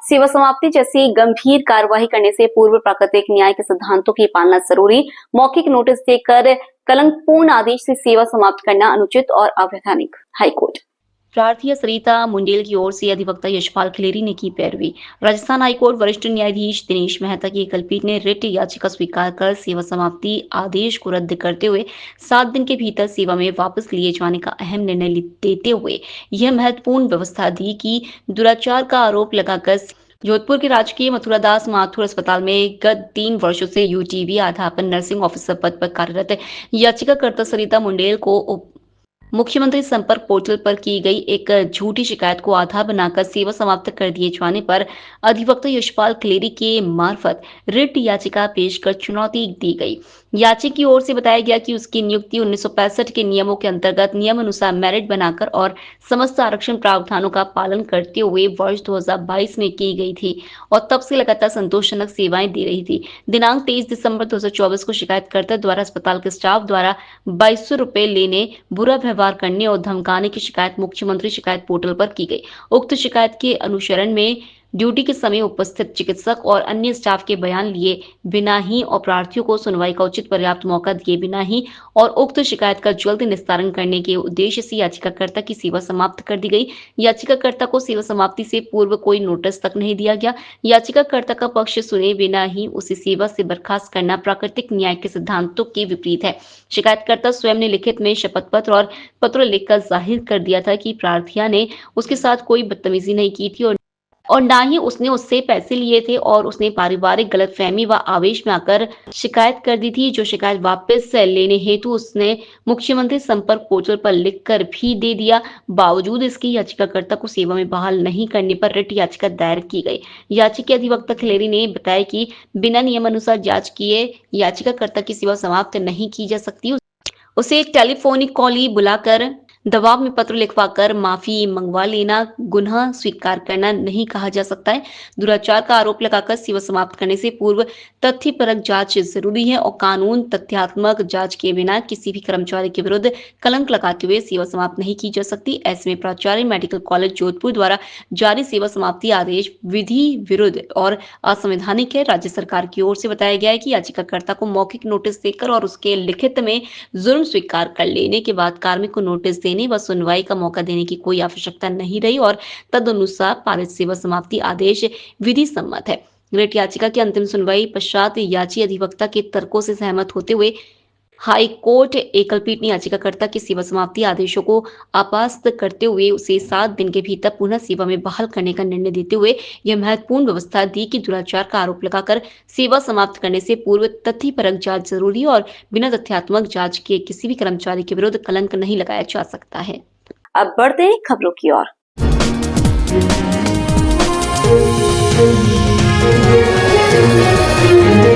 सेवा समाप्ति जैसी गंभीर कार्रवाई करने से पूर्व प्राकृतिक न्याय के सिद्धांतों की पालना जरूरी, मौखिक नोटिस देकर कलंकपूर्ण आदेश से सेवा समाप्त करना अनुचित और अवैधानिक। हाईकोर्ट। प्रार्थी सरिता मुंडेल की ओर से अधिवक्ता यशपाल खिलेरी ने की पैरवी। राजस्थान हाईकोर्ट वरिष्ठ न्यायाधीश दिनेश मेहता की एकलपीठ ने रिट याचिका स्वीकार कर सेवा समाप्ति आदेश को रद्द करते हुए 7 दिन के भीतर सेवा में वापस लिए जाने का अहम निर्णय देते हुए यह महत्वपूर्ण व्यवस्था दी कि दुराचार का आरोप लगाकर जोधपुर के राजकीय मथुरादास माथुर अस्पताल में गत 3 वर्षों से यूटीवी अध्यापन नर्सिंग ऑफिसर पद पर कार्यरत याचिकाकर्ता सरिता मुंडेल को मुख्यमंत्री संपर्क पोर्टल पर की गई एक झूठी शिकायत को आधार बनाकर सेवा समाप्त कर दिए जाने पर अधिवक्ता यशपाल खिलेरी के मार्फत रिट याचिका पेश कर चुनौती दी गई। याचिका की ओर से बताया गया कि उसकी नियुक्ति 1965 के नियमों के अंतर्गत नियम अनुसार मेरिट बनाकर और समस्त आरक्षण प्रावधानों का पालन करते हुए वर्ष 2022 में की गई थी और तब से लगातार संतोषजनक सेवाएं दे रही थी। दिनांक 23 दिसंबर 2024 को शिकायतकर्ता द्वारा अस्पताल के स्टाफ द्वारा 2200 रुपए लेने, बुरा व्यवहार करने और धमकाने की शिकायत मुख्यमंत्री शिकायत पोर्टल पर की गई। उक्त शिकायत के अनुसरण में ड्यूटी के समय उपस्थित चिकित्सक और अन्य स्टाफ के बयान लिए बिना ही और प्रार्थियों को सुनवाई का उचित पर्याप्त मौका दिए बिना ही और उक्त शिकायत का जल्द निस्तारण करने के उद्देश्य से याचिकाकर्ता की सेवा समाप्त कर दी गई। याचिकाकर्ता को सेवा समाप्ति से पूर्व कोई नोटिस तक नहीं दिया गया। याचिकाकर्ता का पक्ष सुने बिना ही उसे सेवा से बर्खास्त करना प्राकृतिक न्याय के सिद्धांतों के विपरीत है। शिकायतकर्ता स्वयं ने लिखित में शपथ पत्र और पत्र लिखकर जाहिर कर दिया था कि प्रार्थिया ने उसके साथ कोई बदतमीजी नहीं की थी और ना ही उसने उससे पैसे लिए थे और उसने पारिवारिक गलतफहमी व आवेश में आकर शिकायत कर दी थी, जो शिकायत वापस लेने हेतु उसने मुख्यमंत्री संपर्क पोर्टल पर लिखकर भी दे दिया। बावजूद इसके याचिकाकर्ता को सेवा में बहाल नहीं करने पर रिट याचिका दायर की गई। याचिका अधिवक्ता खिलेरी ने बताया कि बिना नियमानुसार जांच किए याचिकाकर्ता की सेवा समाप्त नहीं की जा सकती। उसे एक टेलीफोनिक कॉल ही बुलाकर दबाव में पत्र लिखवाकर माफी मंगवा लेना गुनाह स्वीकार करना नहीं कहा जा सकता है। दुराचार का आरोप लगाकर सेवा समाप्त करने से पूर्व तथ्यपरक जांच जरूरी है और कानून तथ्यात्मक जांच के बिना किसी भी कर्मचारी के विरुद्ध कलंक लगाते हुए सेवा समाप्त नहीं की जा सकती। ऐसे में प्राचार्य मेडिकल कॉलेज जोधपुर द्वारा जारी सेवा समाप्ति आदेश विधि विरुद्ध और असंवैधानिक है। राज्य सरकार की ओर से बताया गया है कि याचिकाकर्ता को मौखिक नोटिस देकर और उसके लिखित में जुर्म स्वीकार कर लेने के बाद कार्मिक को नोटिस देने व सुनवाई का मौका देने की कोई आवश्यकता नहीं रही और तदनुसार पारित सेवा समाप्ति आदेश विधि सम्मत है। रिट याचिका की अंतिम सुनवाई पश्चात याची अधिवक्ता के तर्कों से सहमत होते हुए हाई कोर्ट एकलपीठ ने याचिकाकर्ता की सेवा समाप्ति आदेशों को आपास्त करते हुए उसे 7 दिन के भीतर पुनः सेवा में बहाल करने का निर्णय देते हुए यह महत्वपूर्ण व्यवस्था दी कि दुराचार का आरोप लगाकर सेवा समाप्त करने से पूर्व तथ्यपरक जांच जरूरी है और बिना तथ्यात्मक जांच के किसी भी कर्मचारी के विरुद्ध कलंक नहीं लगाया जा सकता है। अब बढ़ते हैं खबरों की ओर।